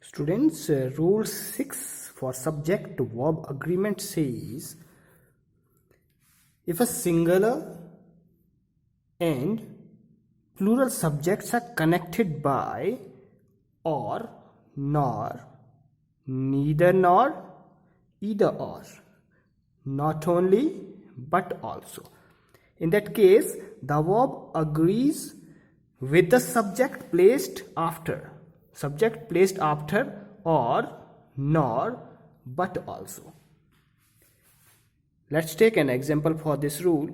Students, rule 6 for subject verb agreement says if a singular and plural subjects are connected by or, nor, neither nor, either or, not only but also. In that case, the verb agrees with the subject placed after or, nor, but also. Let's take an example for this rule.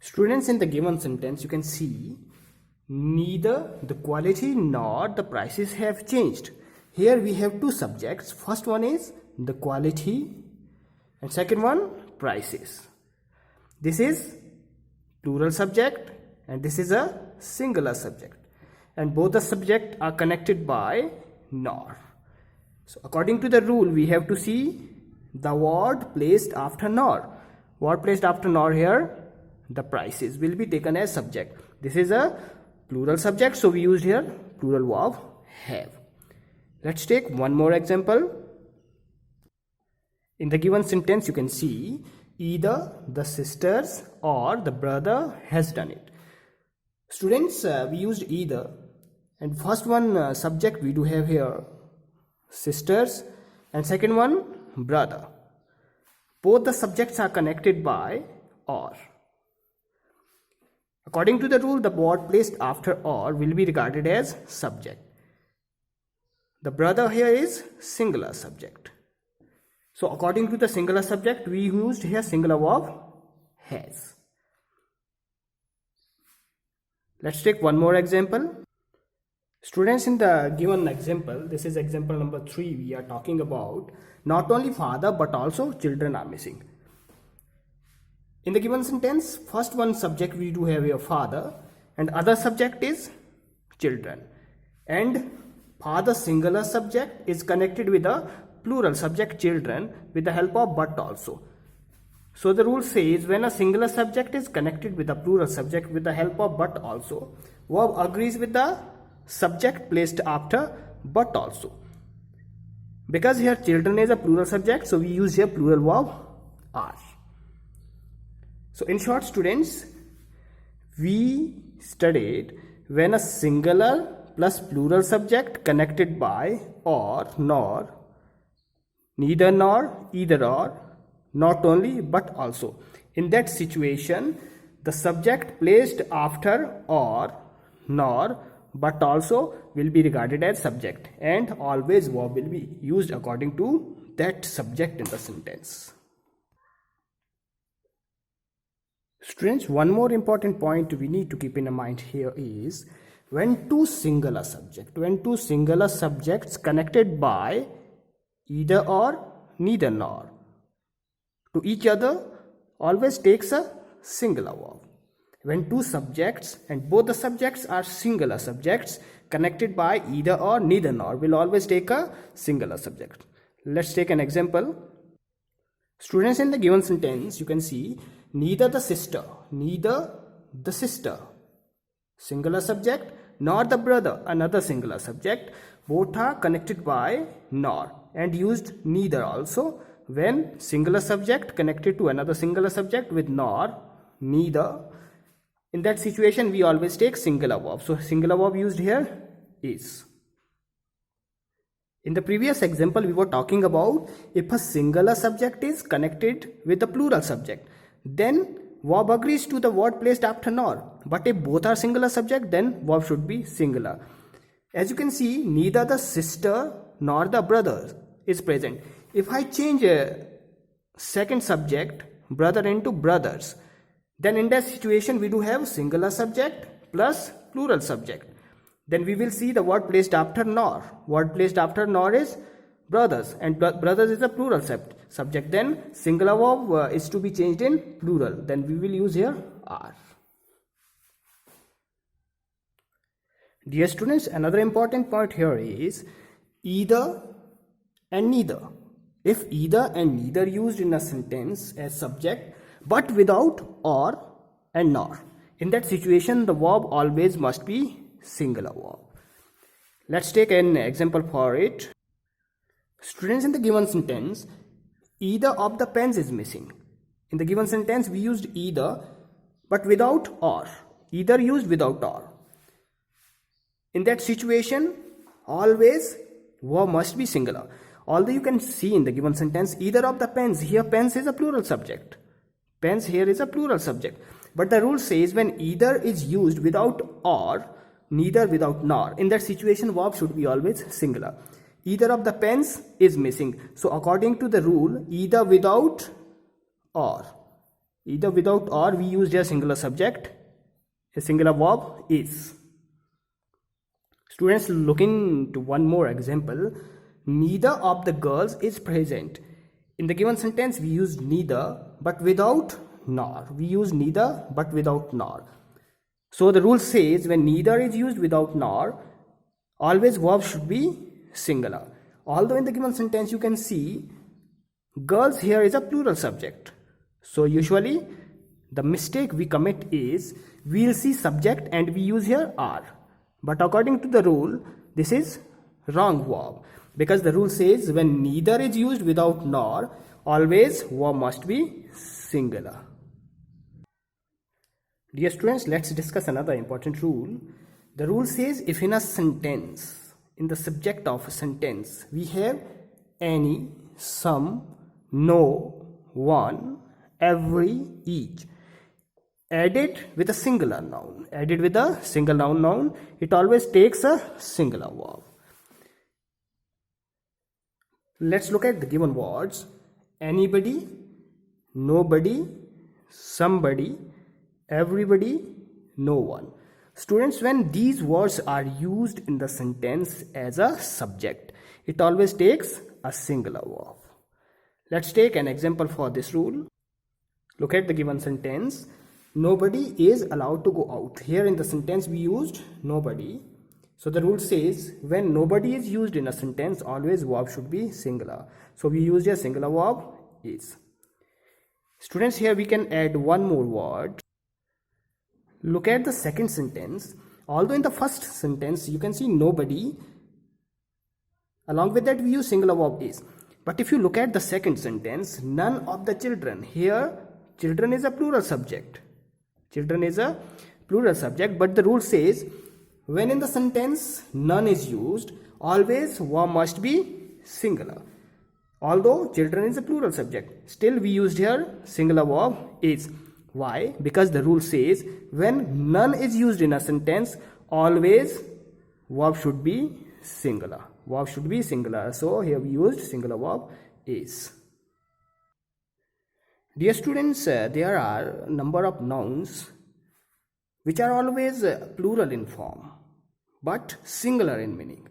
Students, in the given sentence you can see neither the quality nor the prices have changed. Here we have two subjects. First one is the quality and second one prices. This is plural subject and this is a singular subject, and both the subject are connected by nor. So according to the rule we have to see the word placed after nor. Word placed after nor here, the prices, will be taken as subject. This is a plural subject, so we used here plural verb have. Let's take one more example. In the given sentence you can see either the sisters or the brother has done it. Students, we used either, and first one subject we do have here sisters and second one brother. Both the subjects are connected by or. According to the rule, the word placed after or will be regarded as subject. The brother here is singular subject. So according to the singular subject, we used here singular verb has. Let's take one more example. Students, in the given example, this is example number 3, we are talking about not only father but also children are missing. In the given sentence, first one subject we do have your father and other subject is children, and father singular subject is connected with the plural subject children with the help of but also. So the rule says when a singular subject is connected with a plural subject with the help of but also, verb agrees with the subject placed after but also. Because here children is a plural subject, so we use here plural verb are. So in short, students, we studied when a singular plus plural subject connected by or, nor, neither nor, either or, not only but also. In that situation, the subject placed after or, nor, but also will be regarded as subject, and always verb will be used according to that subject in the sentence. Students, one more important point we need to keep in mind here is when two singular subjects connected by either or, neither nor to each other always takes a singular verb. When two subjects and both the subjects are singular subjects connected by either or, neither nor will always take a singular subject. Let's take an example. Students, in the given sentence you can see neither the sister, singular subject, nor the brother, another singular subject, both are connected by nor, and used neither also when singular subject connected to another singular subject with nor, neither. In that situation we always take singular verb. So singular verb used here is. In the previous example we were talking about if a singular subject is connected with a plural subject, then verb agrees to the word placed after nor. But if both are singular subject, then verb should be singular. As you can see, neither the sister nor the brother is present. If I change a second subject, brother, into brothers, then in that situation we do have singular subject plus plural subject. Then we will see the word placed after nor. Word placed after nor is brothers, and brothers is a plural subject. Then singular verb is to be changed in plural. Then we will use here are. Dear students, another important point here is either and neither. If either and neither used in a sentence as subject but without or and nor, in that situation the verb always must be singular verb. Let's take an example for it. Students, in the given sentence, either of the pens is missing. In the given sentence, we used either but without or. Either used without or. In that situation, always verb must be singular. Although you can see in the given sentence, either of the pens, here pens is a plural subject. Pens here is a plural subject. But the rule says when either is used without or, neither without nor. In that situation, verb should be always singular. Either of the pens is missing. So according to the rule, either without or. Either without or, we used a singular subject. A singular verb is. Students, look into one more example. Neither of the girls is present. In the given sentence, we use neither but without nor. We use neither but without nor. So the rule says when neither is used without nor, always verb should be singular. Although in the given sentence you can see girls here is a plural subject. So usually the mistake we commit is we'll see subject and we use here are. But according to the rule, this is wrong verb. Because the rule says when neither is used without nor, always verb must be singular. Dear students, let's discuss another important rule. The rule says if in a sentence, in the subject of a sentence, we have any, some, no, one, every, each, added with a singular noun. Added with a single noun, it always takes a singular verb. Let's look at the given words. Anybody, nobody, somebody, everybody, no one. Students, when these words are used in the sentence as a subject, it always takes a singular verb. Let's take an example for this rule. Look at the given sentence. Nobody is allowed to go out. Here in the sentence we used nobody. So the rule says when nobody is used in a sentence, always verb should be singular. So we used a singular verb is. Students, here we can add one more word. Look at the second sentence. Although in the first sentence you can see nobody, along with that we use singular verb is. But if you look at the second sentence, none of the children. Here children is a plural subject. Children is a plural subject, but the rule says when in the sentence none is used, always verb must be singular. Although children is a plural subject, still we used here singular verb is. Why? Because the rule says when none is used in a sentence, always verb should be singular. Verb should be singular. So here we used singular verb is. Dear students, there are a number of nouns which are always plural in form but singular in meaning.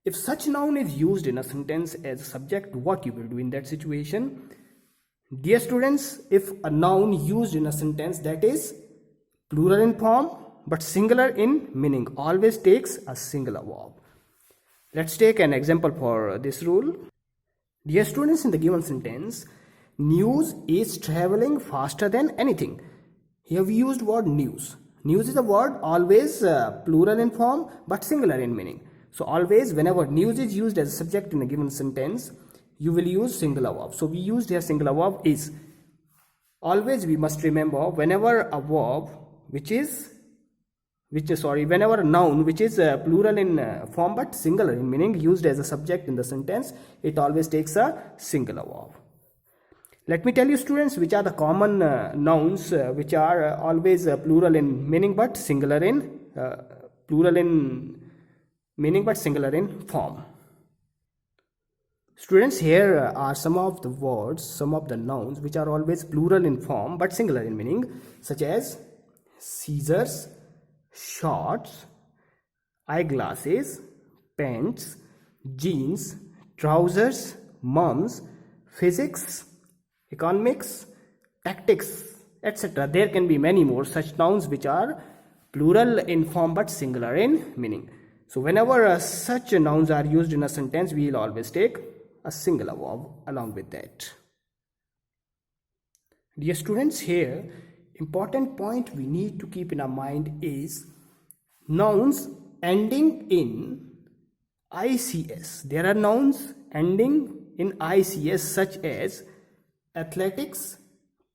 If such noun is used in a sentence as a subject, what you will do in that situation? Dear students, if a noun used in a sentence that is plural in form but singular in meaning, always takes a singular verb. Let's take an example for this rule. Dear students, in the given sentence, news is traveling faster than anything. Here we used word news. News is a word always plural in form but singular in meaning. So always whenever news is used as a subject in a given sentence, you will use singular verb. So we used here singular verb is. Always we must remember whenever a verb whenever a noun which is plural in form but singular in meaning used as a subject in the sentence, it always takes a singular verb. Let me tell you students which are the common nouns which are always plural in meaning but singular in form. Students, here are some of the words, some of the nouns which are always plural in form but singular in meaning, such as scissors, shorts, eyeglasses, pants, jeans, trousers, mums, physics, economics, tactics, etc. There can be many more such nouns which are plural in form but singular in meaning. So whenever such nouns are used in a sentence, we will always take a singular verb along with that. Dear students, here important point we need to keep in our mind is nouns ending in ICS. There are nouns ending in ICS such as athletics,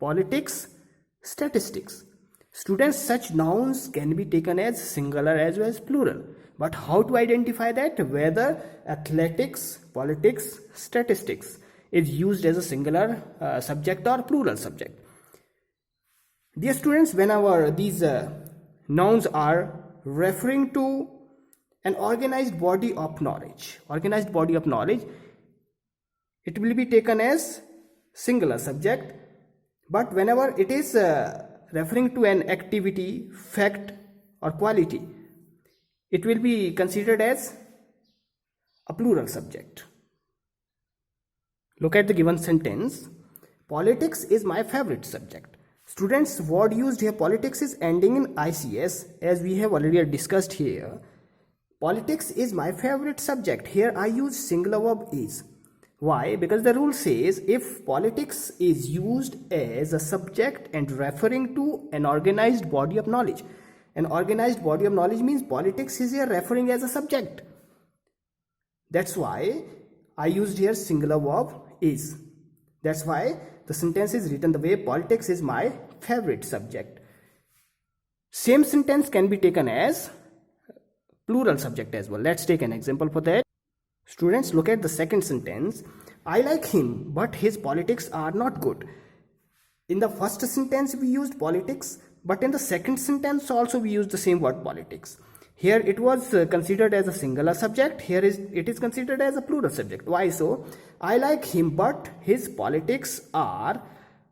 politics, statistics. Students, such nouns can be taken as singular as well as plural. But how to identify that? Whether athletics, politics, statistics is used as a singular subject or plural subject. Dear students, whenever these nouns are referring to an organized body of knowledge, it will be taken as singular subject. But whenever it is referring to an activity, fact or quality, it will be considered as a plural subject. Look at the given sentence. Politics is my favorite subject. Students, word used here, politics, is ending in ICS, as we have already discussed here. Politics is my favorite subject. Here I use singular verb is. Why? Because the rule says if politics is used as a subject and referring to an organized body of knowledge. An organized body of knowledge means politics is here referring as a subject. That's why I used here singular verb is. That's why the sentence is written the way politics is my favorite subject. Same sentence can be taken as plural subject as well. Let's take an example for that. Students, look at the second sentence. I like him, but his politics are not good. In the first sentence we used politics, but in the second sentence also we used the same word politics. Here it was considered as a singular subject. Here it is considered as a plural subject. Why so? I like him, but his politics are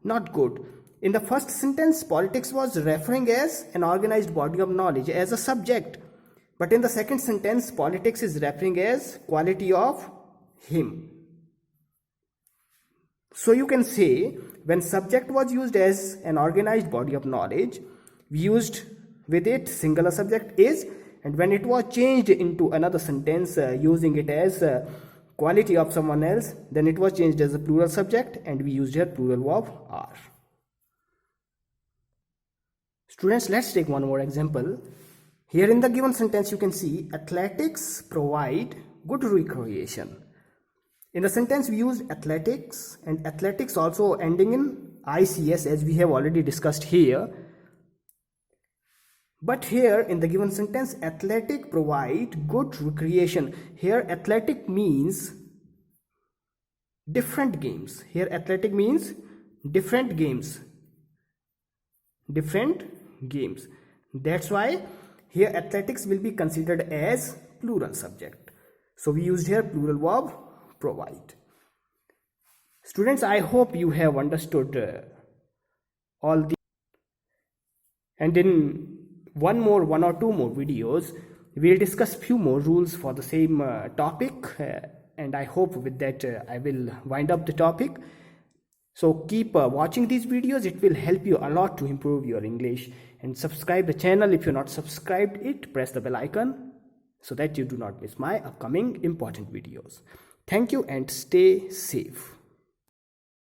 not good. In the first sentence, politics was referring as an organized body of knowledge as a subject. But in the second sentence, politics is referring as quality of him. So you can say when subject was used as an organized body of knowledge, we used with it singular subject is, and when it was changed into another sentence using it as quality of someone else, then it was changed as a plural subject and we used here plural verb are. Students, let's take one more example. Here in the given sentence you can see athletics provide good recreation. In the sentence we used athletics, and athletics also ending in ICS as we have already discussed here. But here in the given sentence, athletic provide good recreation. Here athletic means different games. Here athletic means different games. That's why here athletics will be considered as plural subject. So we used here plural verb provide. Students, I hope you have understood all the, and in one or two more videos we'll discuss few more rules for the same topic, and I hope with that I will wind up the topic. So keep watching these videos. It will help you a lot to improve your English, and subscribe the channel if you're not subscribed it. Press the bell icon so that you do not miss my upcoming important videos. Thank you and stay safe.